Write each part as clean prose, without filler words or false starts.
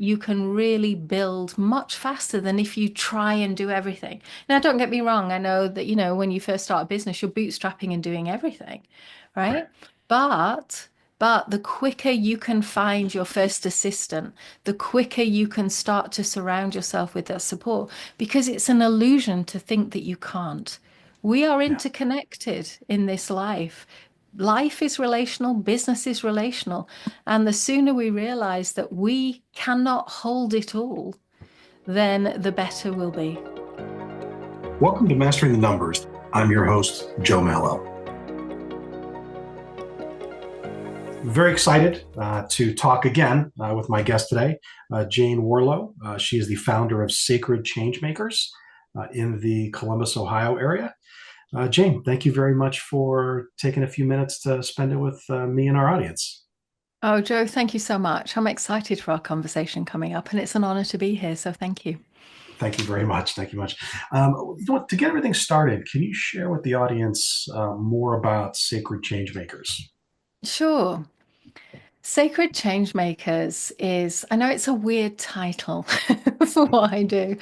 you can really build much faster than if you try and do everything. Now, don't get me wrong. I know that, when you first start a business, you're bootstrapping and doing everything, Right. right? But the quicker you can find your first assistant, the quicker you can start to surround yourself with that support, because it's an illusion to think that you can't. We are Yeah. interconnected in this life. Life is relational, business is relational. And the sooner we realize that we cannot hold it all, then the better we'll be. Welcome to Mastering the Numbers. I'm your host, Joe Mallo. Very excited to talk again with my guest today, Jayne Warrilow. She is the founder of Sacred Changemakers in the Columbus, Ohio area. Jayne, thank you very much for taking a few minutes to spend it with me and our audience. Oh, Joe, thank you so much. I'm excited for our conversation coming up, and it's an honor to be here. So thank you. Thank you very much. Thank you much. To get everything started, can you share with the audience more about Sacred Changemakers? Sure. Sacred Changemakers is, I know it's a weird title for what I do,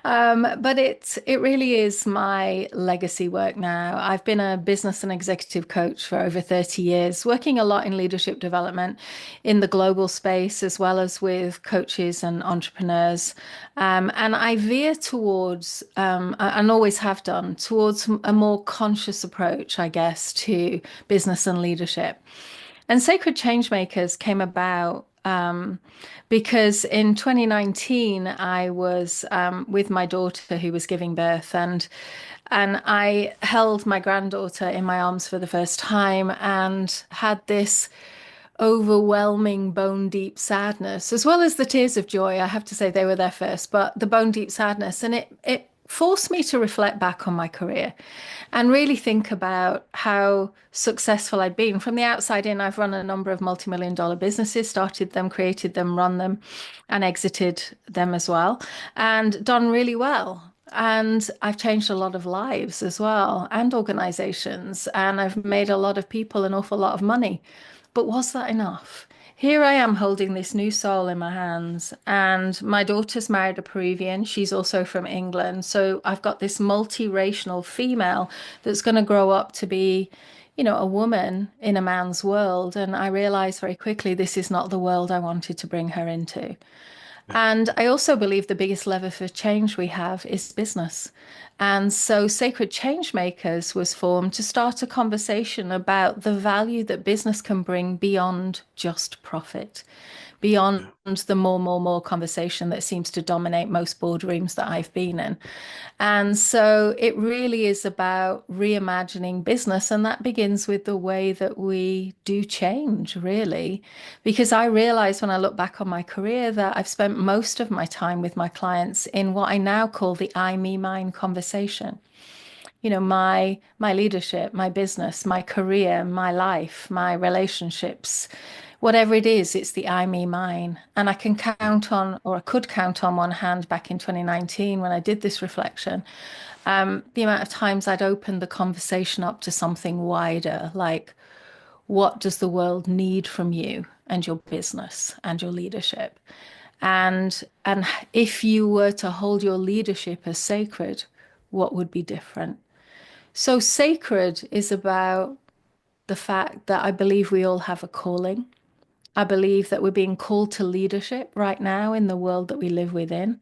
but it really is my legacy work now. I've been a business and executive coach for over 30 years, working a lot in leadership development in the global space, as well as with coaches and entrepreneurs. And I veer towards, and always have done, towards a more conscious approach, I guess, to business and leadership. And Sacred Changemakers came about because in 2019 I was with my daughter who was giving birth, and I held my granddaughter in my arms for the first time and had this overwhelming bone deep sadness, as well as the tears of joy. I have to say they were there first, but the bone deep sadness, and it forced me to reflect back on my career and really think about how successful I'd been. From the outside in, I've run a number of multi-million dollar businesses, started them, created them, run them, and exited them as well, and done really well. And I've changed a lot of lives as well, and organizations, and I've made a lot of people an awful lot of money. But was that enough? Here I am holding this new soul in my hands, and my daughter's married a Peruvian. She's also from England. So I've got this multiracial female that's going to grow up to be, a woman in a man's world. And I realized very quickly this is not the world I wanted to bring her into. Yeah. And I also believe the biggest lever for change we have is business. And so Sacred Changemakers was formed to start a conversation about the value that business can bring beyond just profit, beyond Yeah. the more conversation that seems to dominate most boardrooms that I've been in. And so it really is about reimagining business. And that begins with the way that we do change, really. Because I realize when I look back on my career that I've spent most of my time with my clients in what I now call the I, me, mine conversation. My leadership, my business, my career, my life, my relationships, whatever it is, it's the I, me, mine. And I can Yeah. count on, or I could count on one hand back in 2019 when I did this reflection, the amount of times I'd opened the conversation up to something wider, like what does the world need from you and your business and your leadership? And if you were to hold your leadership as sacred, what would be different? So sacred is about the fact that I believe we all have a calling. I believe that we're being called to leadership right now in the world that we live within,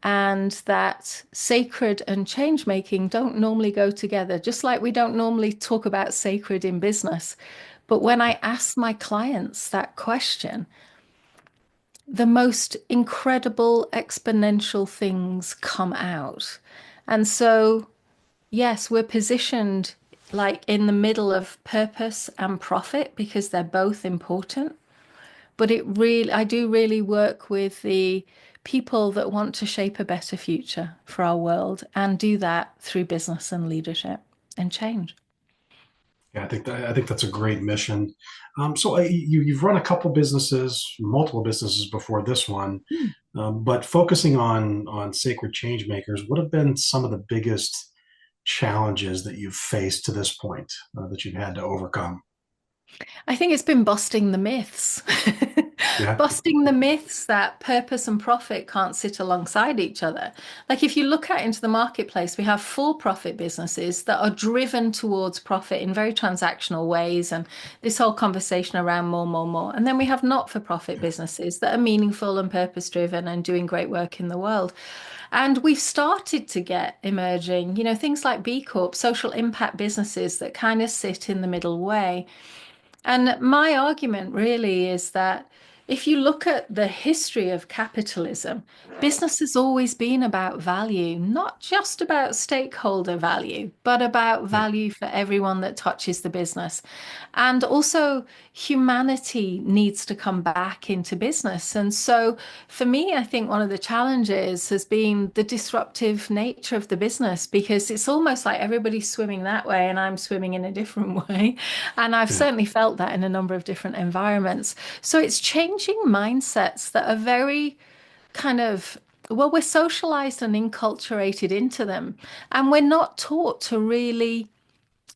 and that sacred and change making don't normally go together, just like we don't normally talk about sacred in business. But when I Yeah. ask my clients that question, the most incredible exponential things come out. And so, yes, we're positioned like in the middle of purpose and profit because they're both important. But I do really work with the people that want to shape a better future for our world and do that through business and leadership and change. Yeah, I think that's a great mission. You've run a couple businesses, multiple businesses before this one, but focusing on Sacred Changemakers, what have been some of the biggest challenges that you've faced to this point that you've had to overcome? I think it's been busting the myths. Yeah. Busting the myths that purpose and profit can't sit alongside each other. Like if you look out into the marketplace, we have for-profit businesses that are driven towards profit in very transactional ways, and this whole conversation around more, more, more. And then we have not-for-profit businesses that are meaningful and purpose-driven and doing great work in the world. And we've started to get emerging, things like B Corp, social impact businesses that kind of sit in the middle way. And my argument really is that if you look at the history of capitalism, business has always been about value, not just about stakeholder value, but about Yeah. value for everyone that touches the business. And also, humanity needs to come back into business. And so, for me, I think one of the challenges has been the disruptive nature of the business because it's almost like everybody's swimming that way and I'm swimming in a different way. And I've Yeah. certainly felt that in a number of different environments. So it's changing mindsets that are very kind of, well, we're socialized and enculturated into them. And we're not taught to really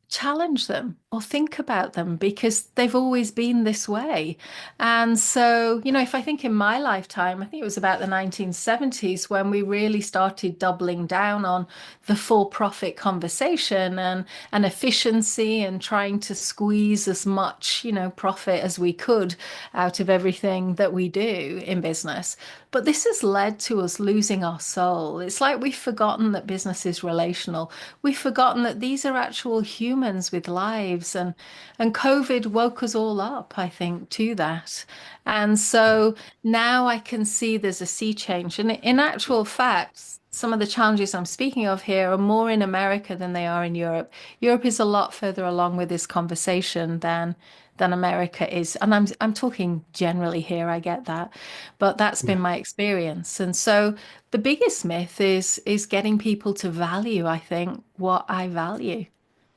challenge them or think about them because they've always been this way. And so, if I think in my lifetime, I think it was about the 1970s when we really started doubling down on the for-profit conversation and efficiency and trying to squeeze as much, profit as we could out of everything that we do in business. But this has led to us losing our soul. It's like we've forgotten that business is relational. We've forgotten that these are actual humans with lives. And COVID woke us all up, I think, to that. And Yeah. so now I can see there's a sea change. And in actual fact, some of the challenges I'm speaking of here are more in America than they are in Europe. Europe is a lot further along with this conversation than America is. And I'm talking generally here, I get that. But that's been Yeah. my experience. And so the biggest myth is getting people to value, I think, what I value,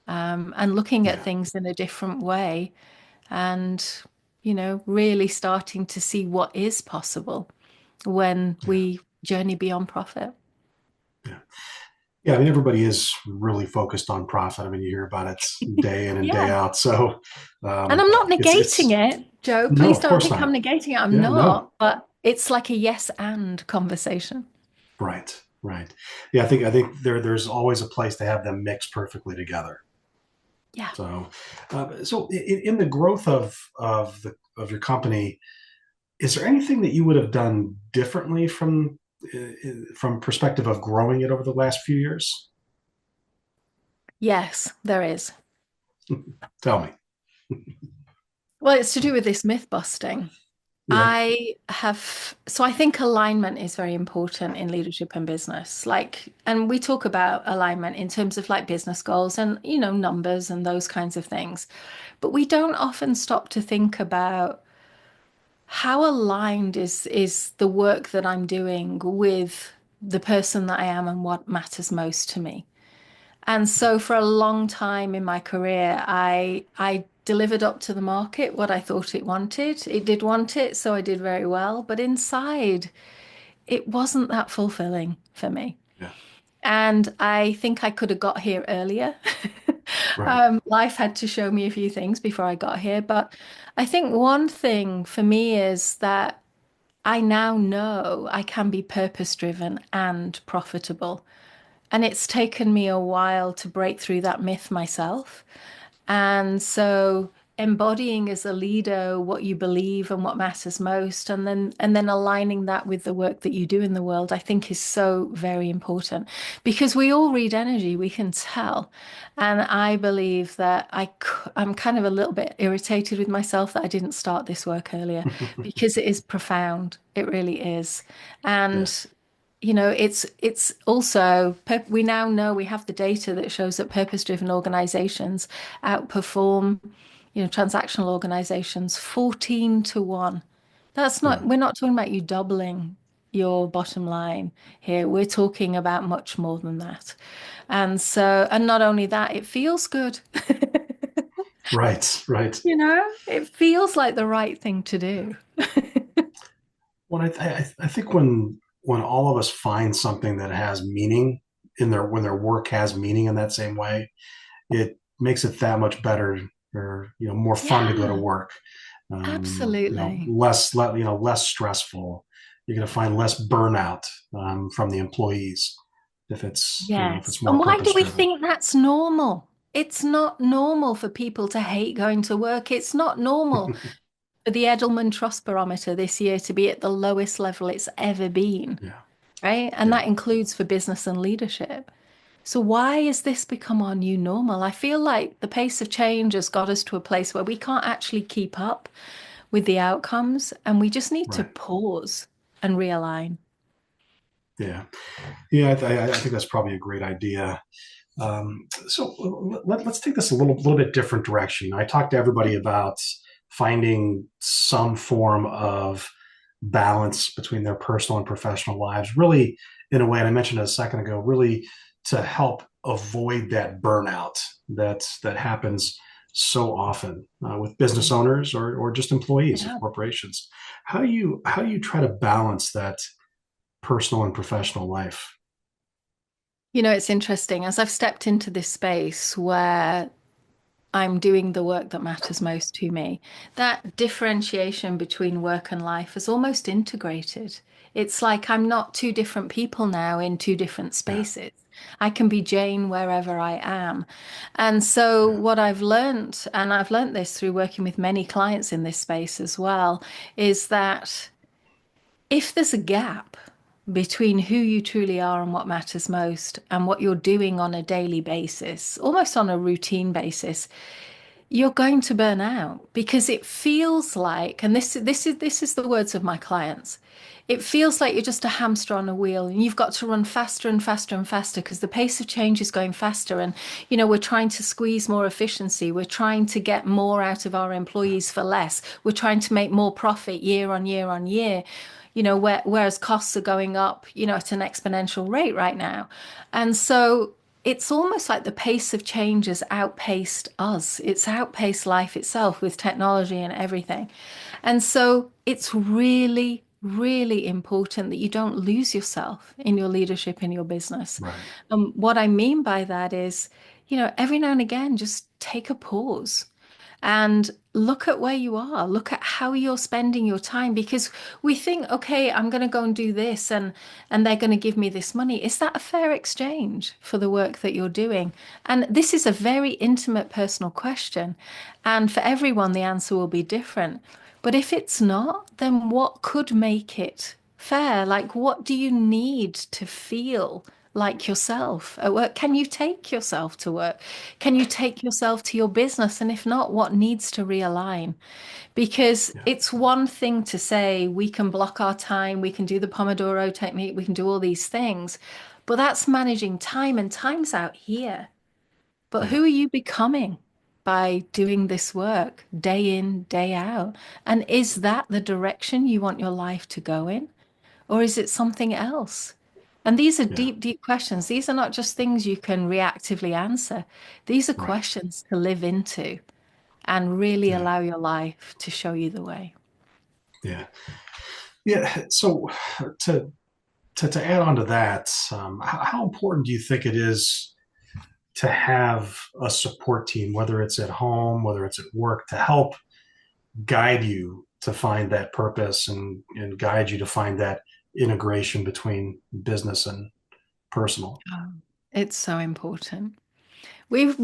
and looking at Yeah. things in a different way and, really starting to see what is possible when Yeah. we journey beyond profit. Yeah. Yeah, I mean, everybody is really focused on profit. I mean, you hear about it day in and day Yeah. out. So And I'm not it's negating it, Joe. no, Please of don't course think I'm not. negating it. I'm Yeah, no, not. But it's like a yes and conversation. right, right. Yeah, I think there's always a place to have them mix perfectly together. Yeah. So in the growth of your company, is there anything that you would have done differently from perspective of growing it over the last few years? Yes, there is. Tell me. Well, it's to do with this myth busting. Yeah, So I think alignment is very important in leadership and business. And we talk about alignment in terms of like business goals and, numbers and those kinds of things. But we don't often stop to think about how aligned is the work that I'm doing with the person that I am and what matters most to me. And so for a long time in my career, I delivered up to the market what I thought it wanted. It did want it, so I did very well. But inside, it wasn't that fulfilling for me. yeah, And I think I could have got here earlier. right. Life had to show me a few things before I got here. But I think one thing for me is that I now know I can be purpose driven and profitable. And it's taken me a while to break through that myth myself. And so embodying as a leader what you believe and what matters most, and then aligning that with the work that you do in the world, I think is so very important because we all read energy, we can tell. And I believe that I'm kind of a little bit irritated with myself that I didn't start this work earlier because it is profound. It really is. Yeah, And it's also we now know we have the data that shows that purpose-driven organizations outperform, transactional organizations 14 to 1. That's not, yeah, we're not talking about you doubling your bottom line here. We're talking about much more than that. And not only that, it feels good. right, right. It feels like the right thing to do. Well, I think when all of us find something that has meaning when their work has meaning in that same way, it makes it that much better or more fun to go to Yeah. work. Absolutely. less stressful. You're going to find less burnout from the employees if Yes. it's more And why purpose do we driven. think that's normal? It's not normal for people to hate going to work. It's not normal for the Edelman Trust Barometer this year to be at the lowest level it's ever been, Yeah, right? And yeah, that includes for business and leadership. So why has this become our new normal? I feel like the pace of change has got us to a place where we can't actually keep up with the outcomes, and we just need to right. pause and realign. Yeah, yeah. I think that's probably a great idea. So let's take this a little bit different direction. I talked to everybody about finding some form of balance between their personal and professional lives, really, in a way, and I mentioned it a second ago, really to help avoid that burnout that happens so often with business owners or just employees of Yeah. corporations. How do you try to balance that personal and professional life? You know, it's interesting. As I've stepped into this space where I'm doing the work that matters most to me, that differentiation between work and life is almost integrated. It's like I'm not two different people now in two different Yeah, spaces. I can be Jane wherever I am. And so, yeah, what I've learned, and I've learned this through working with many clients in this space as well, is that if there's a gap between who you truly are and what matters most and what you're doing on a daily basis, almost on a routine basis, you're going to burn out because it feels like, and this is the words of my clients. It feels like you're just a hamster on a wheel and you've got to run faster and faster and faster because the pace of change is going faster. And, we're trying to squeeze more efficiency. We're trying to get more out of our employees for less. We're trying to make more profit year on year on year, whereas costs are going up, at an exponential rate right now. And so it's almost like the pace of change has outpaced us. It's outpaced life itself with technology and everything. And so it's really, really important that you don't lose yourself in your leadership in your business. right. What I mean by that is, every now and again, just take a pause and look at where you are. Look at how you're spending your time because we think, okay, I'm going to go and do this and they're going to give me this money. Is that a fair exchange for the work that you're doing? And this is a very intimate personal question. And for everyone, the answer will be different. But if it's not, then what could make it fair? Like, what do you need to feel like yourself at work? Can you take yourself to work? Can you take yourself to your business? And if not, what needs to realign? Because Yeah, it's one thing to say we can block our time, we can do the Pomodoro technique, we can do all these things, but that's managing time, and time's out here. But yeah, who are you becoming by doing this work day in, day out? And is that the direction you want your life to go in? Or is it something else? And these are yeah. deep, deep questions. These are not just things you can reactively answer. These are Right. questions to live into and really Yeah, allow your life to show you the way. yeah, yeah. So to to add on to that, how important do you think it is to have a support team, whether it's at home, whether it's at work, to help guide you to find that purpose and guide you to find that integration between business and personal? Oh, it's so important. We've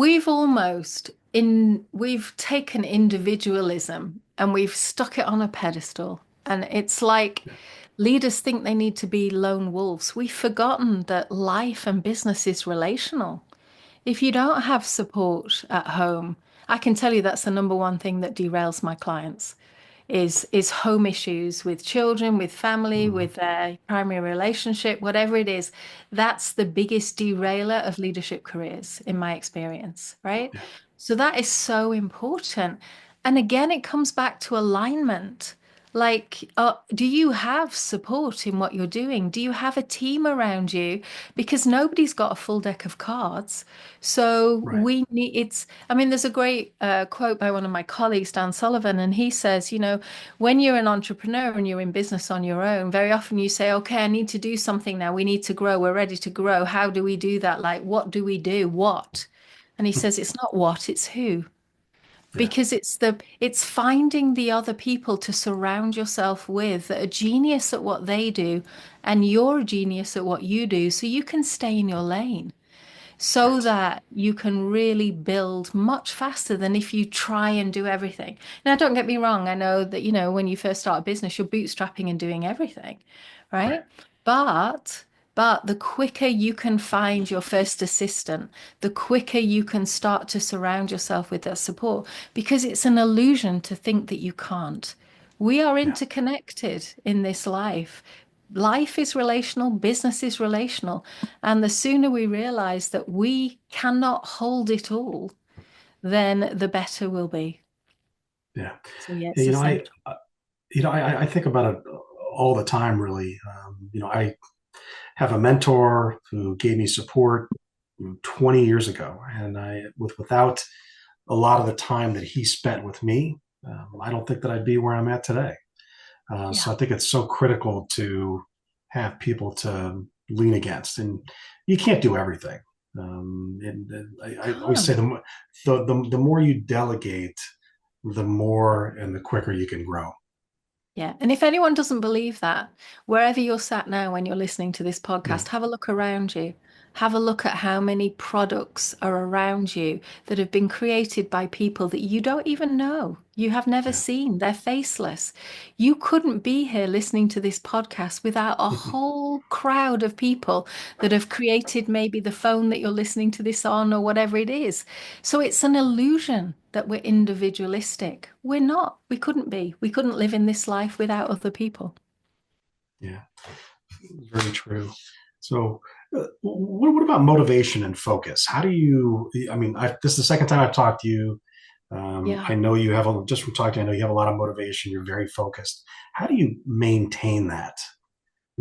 taken individualism and we've stuck it on a pedestal. And it's like Yeah, leaders think they need to be lone wolves. We've forgotten that life and business is relational. If you don't have support at home, I can tell you that's the number one thing that derails my clients is home issues with children, with family, mm-hmm. with their primary relationship, whatever it is. That's the biggest derailer of leadership careers, in my experience, right? Yeah, So that is so important. And again, it comes back to alignment. Like, do you have support in what you're doing? Do you have a team around you? Because nobody's got a full deck of cards. So right. we need, I mean, there's a great quote by one of my colleagues, Dan Sullivan, and he says, when you're an entrepreneur and you're in business on your own, very often you say, okay, I need to do something now. We need to grow. We're ready to grow. How do we do that? Like, what do we do? What? And he says, it's not what, it's who. Yeah. because it's finding the other people to surround yourself with that are genius at what they do, and you're a genius at what you do, so you can stay in your lane so Right. that you can really build much faster than if you try and do everything. Now, don't get me wrong, I know that, when you first start a business, you're bootstrapping and doing everything, Right. right? But the quicker you can find your first assistant, the quicker you can start to surround yourself with that support, because it's an illusion to think that you can't. We are Yeah. interconnected in this life. Life is relational, business is relational. And the sooner we realize that we cannot hold it all, then the better we'll be. Yeah. So, yeah, Yeah, it's essential. I think about it all the time, really. I have a mentor who gave me support 20 years ago, and without a lot of the time that he spent with me, I don't think that I'd be where I'm at today. Yeah, So I think it's so critical to have people to lean against, and you can't do everything. And I always say can't. the more you delegate, the more and the quicker you can grow. Yeah. And if anyone doesn't believe that, wherever you're sat now when you're listening to this Yeah, podcast, have a look around you. Have a look at how many products are around you that have been created by people that you don't even know. You have never yeah, seen. They're faceless. You couldn't be here listening to this podcast without a whole crowd of people that have created maybe the phone that you're listening to this on or whatever it is. So it's an illusion that we're individualistic. We're not. We couldn't be. We couldn't live in this life without other people. yeah. Very true. So, what about motivation and focus? How do you? I mean, this is the second time I've talked to you. Yeah. I know you have just from talking. I know you have a lot of motivation. You're very focused. How do you maintain that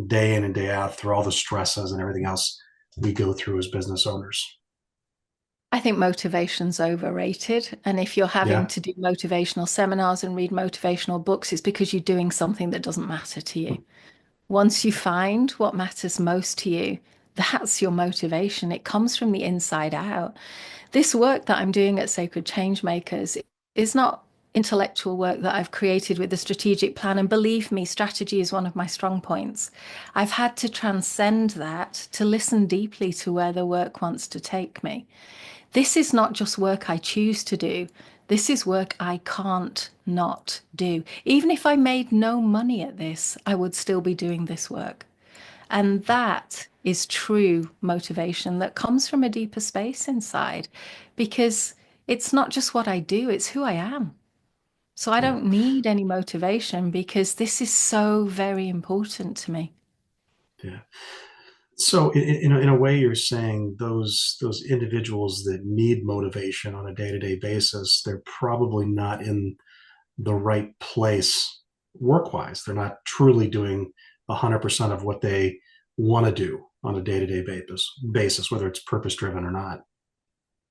day in and day out through all the stresses and everything else we go through as business owners? I think motivation's overrated. And if you're having Yeah. to do motivational seminars and read motivational books, it's because you're doing something that doesn't matter to you. Once you find what matters most to you, that's your motivation. It comes from the inside out. This work that I'm doing at Sacred Changemakers is not intellectual work that I've created with a strategic plan. And believe me, strategy is one of my strong points. I've had to transcend that to listen deeply to where the work wants to take me. This is not just work I choose to do. This is work I can't not do. Even if I made no money at this, I would still be doing this work. And that is true motivation that comes from a deeper space inside because it's not just what I do, it's who I am. So I Yeah. don't need any motivation because this is so very important to me. Yeah. So, in a way, you're saying those individuals that need motivation on a day to day basis, they're probably not in the right place work wise. They're not truly doing 100% of what they want to do on a day to day basis, whether it's purpose driven or not.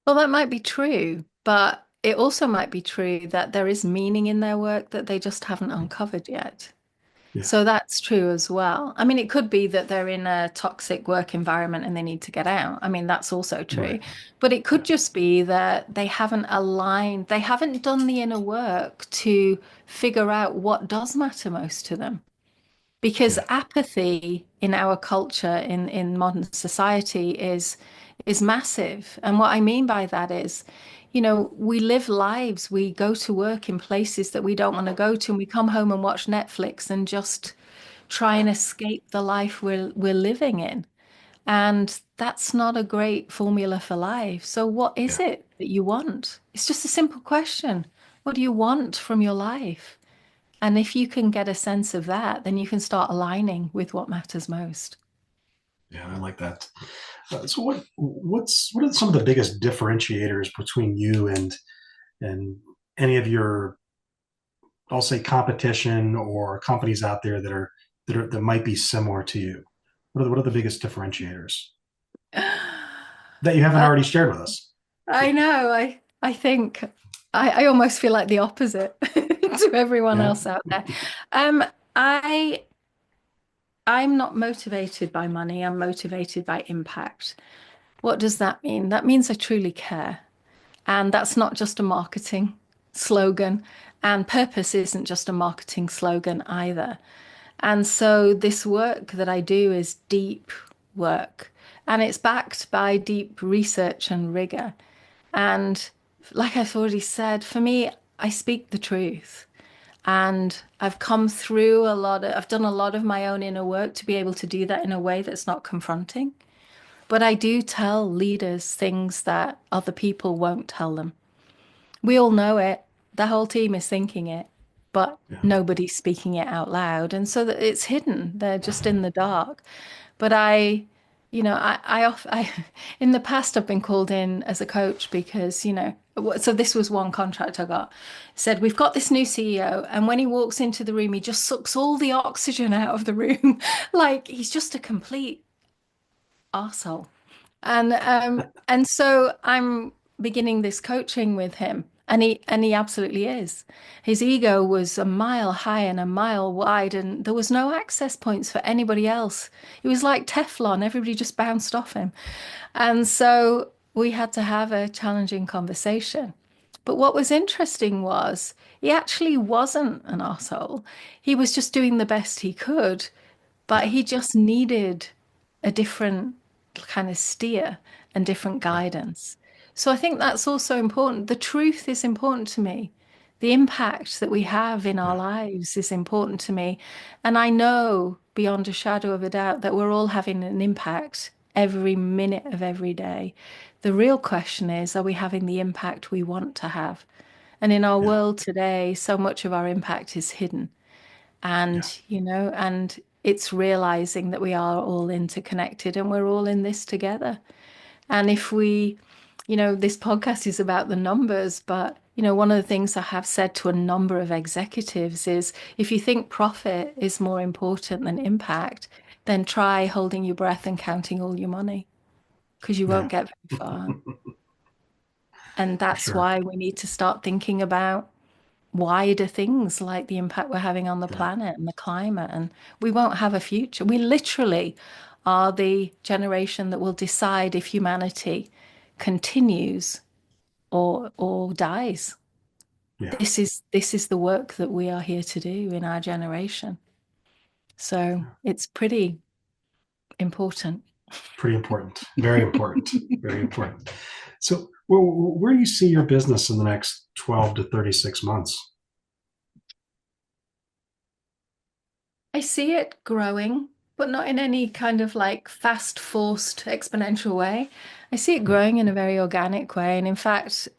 Well, that might be true, but it also might be true that there is meaning in their work that they just haven't uncovered yet. Yeah. So that's true as well. I mean, it could be that they're in a toxic work environment and they need to get out. I mean, that's also true. Right. But it could Yeah. just be that they haven't aligned, they haven't done the inner work to figure out what does matter most to them. Because Yeah. apathy in our culture, in modern society, is massive. And what I mean by that is, we live lives, we go to work in places that we don't want to go to, and we come home and watch Netflix and just try and escape the life we're living in. And that's not a great formula for life. So what is Yeah. it that you want? It's just a simple question. What do you want from your life? And if you can get a sense of that, then you can start aligning with what matters most. Yeah. I like that. So, what are some of the biggest differentiators between you and any of your, I'll say, competition or companies out there that might be similar to you? What are the biggest differentiators that you haven't Uh, already shared with us? I know. I think I almost feel like the opposite to everyone Yeah. else out there. Um, I I'm not motivated by money. I'm motivated by impact. What does that mean? That means I truly care. And that's not just a marketing slogan, and purpose isn't just a marketing slogan either. And so this work that I do is deep work, and it's backed by deep research and rigor. And like I've already said, for me, I speak the truth. And I've come through I've done a lot of my own inner work to be able to do that in a way that's not confronting. But I do tell leaders things that other people won't tell them. We all know it. The whole team is thinking it, but Yeah. nobody's speaking it out loud. And so that it's hidden. They're just in the dark. But I in the past I've been called in as a coach because, so this was one contract I got. Said, we've got this new CEO, and when he walks into the room, he just sucks all the oxygen out of the room. Like he's just a complete arsehole. And so I'm beginning this coaching with him, and he absolutely is. His ego was a mile high and a mile wide, and there was no access points for anybody else. It was like Teflon, everybody just bounced off him. And so we had to have a challenging conversation. But what was interesting was he actually wasn't an asshole. He was just doing the best he could, but Yeah. he just needed a different kind of steer and different Yeah. guidance. So I think that's also important. The truth is important to me. The impact that we have in our Yeah. lives is important to me. And I know beyond a shadow of a doubt that we're all having an impact every minute of every day. The real question is, are we having the impact we want to have? And in our Yeah. world today, so much of our impact is hidden. Yeah. And it's realizing that we are all interconnected and we're all in this together. And if this podcast is about the numbers, but one of the things I have said to a number of executives is if you think profit is more important than impact, then try holding your breath and counting all your money because you won't Yeah. get very far. And that's Sure. why we need to start thinking about wider things like the impact we're having on the Yeah. planet and the climate. And we won't have a future. We literally are the generation that will decide if humanity continues or dies. Yeah. This is the work that we are here to do in our generation. So Yeah. it's pretty important. Pretty important. Very important. Very important. So, where do you see your business in the next 12 to 36 months? I see it growing, but not in any kind of like fast, forced, exponential way. I see it Yeah. growing in a very organic way. And in fact,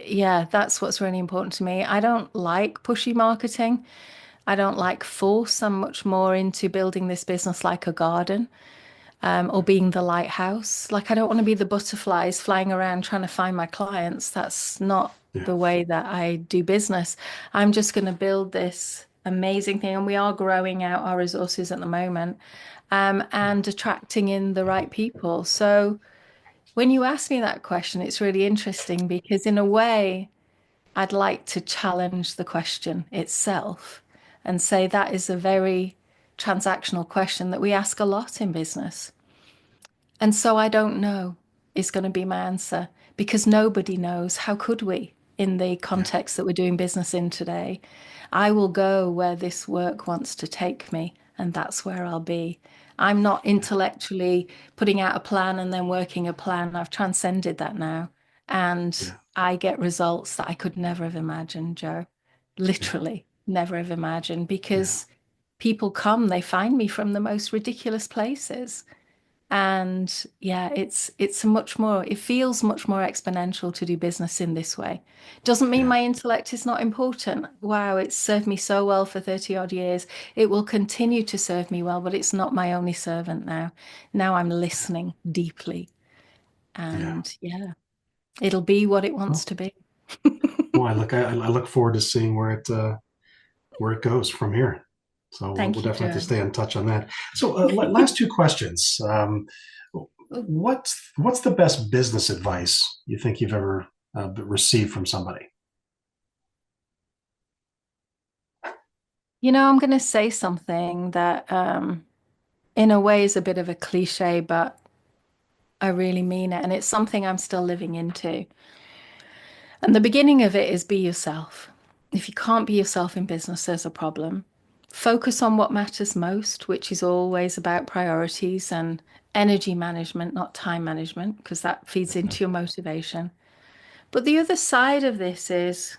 yeah, that's what's really important to me. I don't like pushy marketing. I don't like force. I'm much more into building this business like a garden, or being the lighthouse. Like, I don't want to be the butterflies flying around trying to find my clients. That's not Yeah. the way that I do business. I'm just going to build this amazing thing, and we are growing out our resources at the moment, Yeah. and attracting in the right people. So, when you ask me that question, it's really interesting because, in a way, I'd like to challenge the question itself and say that is a very transactional question that we ask a lot in business. And so I don't know is going to be my answer because nobody knows. How could we in the Yeah. context that we're doing business in today? I will go where this work wants to take me, and that's where I'll be. I'm not Yeah. intellectually putting out a plan and then working a plan. I've transcended that now. And Yeah. I get results that I could never have imagined, Joe. Yeah. Literally never have imagined Yeah. because people come, they find me from the most ridiculous places. And yeah, it's a much more, it feels much more exponential to do business in this way. Doesn't mean Yeah. my intellect is not important. Wow, it's served me so well for 30 odd years. It will continue to serve me well, but it's not my only servant now. Now I'm listening deeply. Yeah. And yeah, it'll be what it wants Well, to be. well, I look forward to seeing where it goes from here. So we'll Thank you, definitely have to Joe. stay in touch on that. So last two questions. What's the best business advice you think you've ever received from somebody? I'm going to say something that, in a way, is a bit of a cliche, but I really mean it. And it's something I'm still living into. And the beginning of it is be yourself. If you can't be yourself in business, there's a problem. Focus on what matters most, which is always about priorities and energy management, not time management, because that feeds into your motivation. But the other side of this is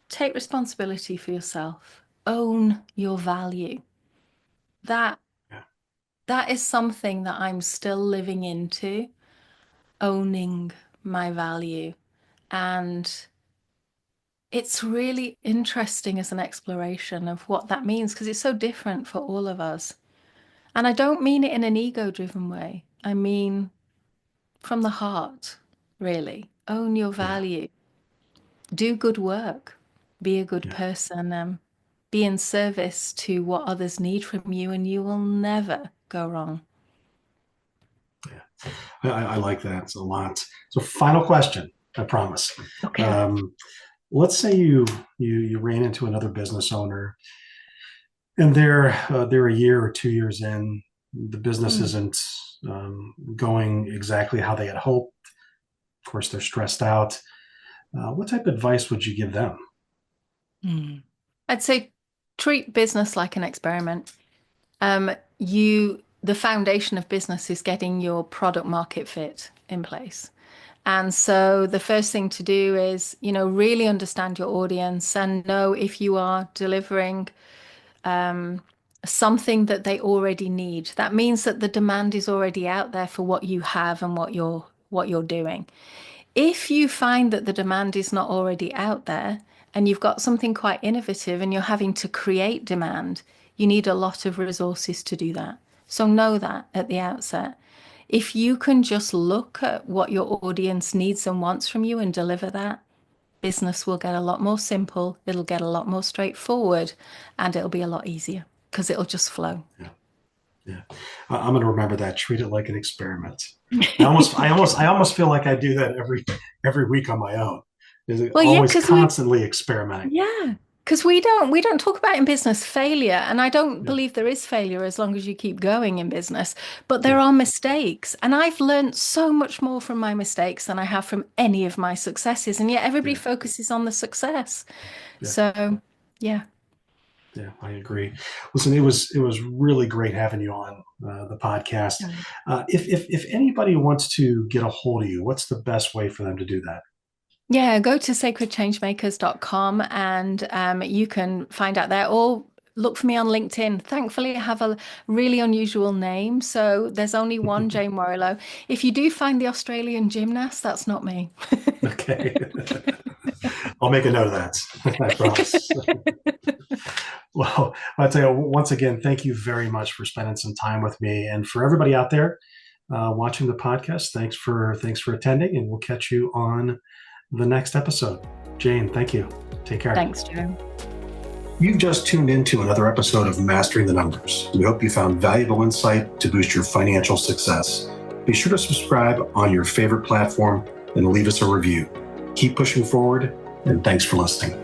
take responsibility for yourself. Own your value. That Yeah. that is something that I'm still living into, owning my value. And it's really interesting as an exploration of what that means because it's so different for all of us. And I don't mean it in an ego-driven way. I mean from the heart, really. Own your Yeah. value. Do good work. Be a good Yeah. person. Be in service to what others need from you, and you will never go wrong. Yeah. I like that a lot. So, final question, I promise. Okay. Um, let's say you ran into another business owner, and they're a year or 2 years in. The business Hmm. isn't going exactly how they had hoped. Of course, they're stressed out. What type of advice would you give them? Hmm. I'd say treat business like an experiment. The foundation of business is getting your product market fit in place. And so the first thing to do is, really understand your audience and know if you are delivering something that they already need. That means that the demand is already out there for what you have and what you're doing. If you find that the demand is not already out there and you've got something quite innovative and you're having to create demand, you need a lot of resources to do that. So know that at the outset. If you can just look at what your audience needs and wants from you and deliver that, business will get a lot more simple, it'll get a lot more straightforward, and it'll be a lot easier because it'll just flow. Yeah. Yeah, I'm going to remember that. Treat it like an experiment. I almost feel like I do that every week on my own. Is it Well, yeah, always because we constantly experimenting? Yeah, because we don't talk about in business failure, and I don't Yeah, believe there is failure as long as you keep going in business. But there yeah, are mistakes, and I've learned so much more from my mistakes than I have from any of my successes, and yet everybody yeah, focuses on the success. yeah, So, yeah. yeah. I agree. Listen, it was really great having you on the podcast. If anybody wants to get a hold of you, what's the best way for them to do that? Yeah, go to sacredchangemakers.com and you can find out there or look for me on LinkedIn. Thankfully, I have a really unusual name, so there's only one Jayne Warrilow. If you do find the Australian gymnast, that's not me. Okay, I'll make a note of that. I promise. Well, I'll tell you once again, thank you very much for spending some time with me, and for everybody out there watching the podcast. Thanks for attending, and we'll catch you on the next episode. Jayne, thank you. Take care. Thanks, Joe. You've just tuned into another episode of Mastering the Numbers. We hope you found valuable insight to boost your financial success. Be sure to subscribe on your favorite platform and leave us a review. Keep pushing forward, and thanks for listening.